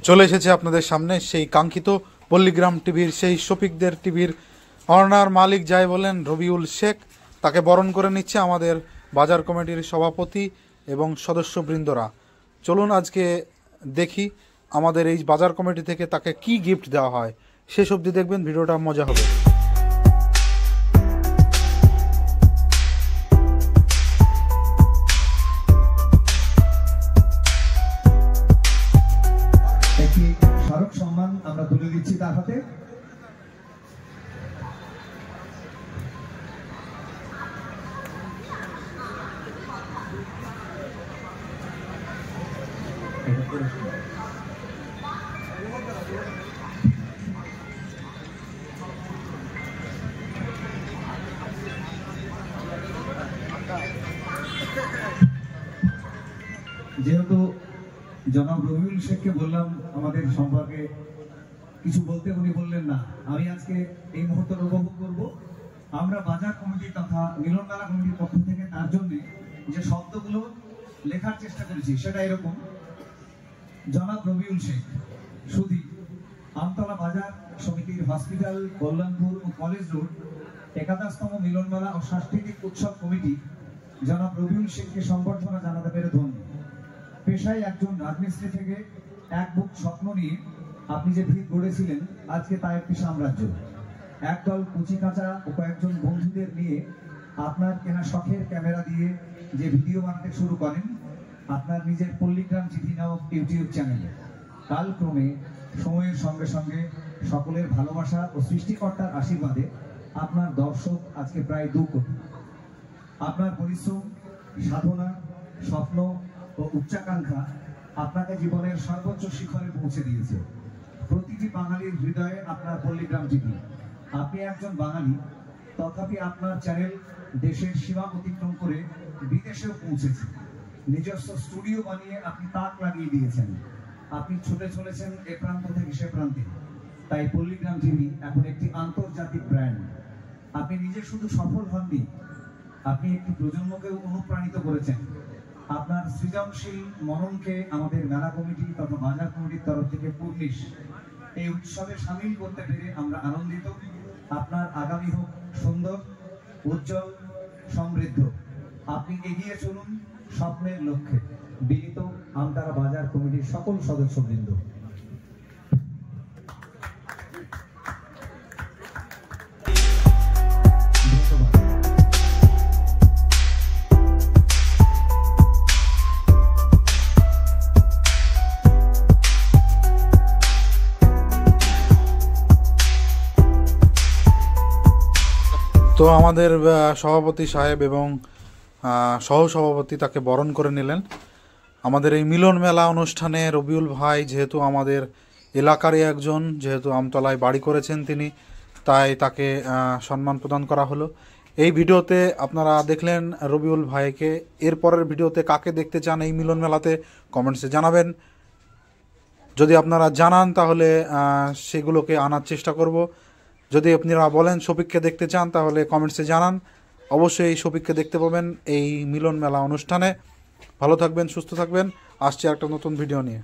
চলে এসেছে আপনাদের সামনে সেই কাঙ্ক্ষিত পল্লীগ্রাম টিভির সেই শফিকদের টিভির অনার মালিক যাই বলেন রবিউল শেখ। তাকে বরণ করে নিচ্ছে আমাদের বাজার কমিটির সভাপতি এবং সদস্যবৃন্দরা। চলুন আজকে দেখি আমাদের এই বাজার কমিটি থেকে তাকে কি গিফট দেওয়া হয়। শেষ অবধি দেখবেন, ভিডিওটা মজা হবে। একটি স্মারক সম্মান আমরা তুলে দিচ্ছি তার হাতে। যেহেতু জনাব রবিউল শেখকে বললাম আমাদের সম্পর্কে কিছু বলতে, উনি বললেন না, আমি আজকে এই মুহূর্তে উপভোগ করব। আমরা বাজার কমিটি তথা মিলনমেলা কমিটির পক্ষ থেকে তার জন্য যে শব্দগুলো লেখার চেষ্টা করেছি সেটা এরকম: জনাব রবিউল শেখ, সুধী, আমতলা বাজার সমিতির হসপিটাল, কল্যাণপুর ও কলেজ রোড 81তম মিলনমেলা ও সাংস্কৃতিক উৎসব কমিটি জনাব রবিউল শেখকে সম্বর্ধনা জানাতে পেরে ধন্য। পেশায় একজন রাজমিস্ত্রি থেকে এক বুক স্বপ্ন নিয়ে আপনি যে ভিত গড়েছিলেন, আজকে তা একটি সাম্রাজ্য। একদল কুচি কাঁচা ও কয়েকজন বন্ধুদের নিয়ে আপনার কেনা শখের ক্যামেরা দিয়ে যে ভিডিও বানাতে শুরু করেন আপনার নিজের পল্লীগ্রাম চিঠি নামক ইউটিউব চ্যানেলে, কালক্রমে সময়ের সঙ্গে সঙ্গে সকলের ভালোবাসা ও সৃষ্টিকর্তার আশীর্বাদে আপনার দর্শক আজকে প্রায় 2 কোটি। আপনার পরিশ্রম, সাধনা, স্বপ্ন ও উচ্চাকাঙ্ক্ষা আপনাকে জীবনের সর্বোচ্চ শিখরে পৌঁছে দিয়েছে। প্রতিটি বাঙালির হৃদয়ে আপনার পল্লীগ্রাম টিভি। আপনি একজন বাঙালি, তথাপি আপনার চ্যানেল দেশের সীমা অতিক্রম করে বিদেশেও পৌঁছেছে। নিজস্ব স্টুডিও বানিয়ে আপনি তাক লাগিয়ে দিয়েছেন। আপনি ছুটে চলেছেন এ প্রান্ত থেকে সে প্রান্তে। তাই পল্লীগ্রাম টিভি এখন একটি আন্তর্জাতিক ব্র্যান্ড। আপনি নিজে শুধু সফল হননি, আপনি একটি প্রজন্মকেও অনুপ্রাণিত করেছেন। আপনার সৃজনশীল মননকে আমাদের মেলা কমিটি তথা বাজার কমিটির তরফ থেকে পূর্ণিশ এই উৎসবে সামিল করতে পেরে আমরা আনন্দিত। আপনার আগামী হোক সুন্দর, উজ্জ্বল, সমৃদ্ধ। আপনি এগিয়ে চলুন স্বপ্নের লক্ষ্যে। বিনীত আমতারা বাজার কমিটির সকল সদস্যবৃন্দ। তো আমাদের সভাপতি সাহেব এবং সহসভাপতি তাকে বরণ করে নিলেন। আমাদের এই মিলন মেলা অনুষ্ঠানে রবিউল ভাই যেহেতু আমাদের এলাকারই একজন, যেহেতু আমতলায় বাড়ি করেছেন তিনি, তাই তাকে সম্মান প্রদান করা হলো। এই ভিডিওতে আপনারা দেখলেন রবিউল ভাইকে। এরপরের ভিডিওতে কাকে দেখতে চান এই মিলন মেলাতে কমেন্টসে জানাবেন। যদি আপনারা জানান তাহলে সেগুলোকে আনার চেষ্টা করব। যদি আপনারা বলেন শফিককে দেখতে চান তাহলে কমেন্টসে জানান। অবশ্যই এই শফিককে দেখতে পাবেন এই মিলন মেলা অনুষ্ঠানে। ভালো থাকবেন, সুস্থ থাকবেন। আসছে একটা নতুন ভিডিও নিয়ে।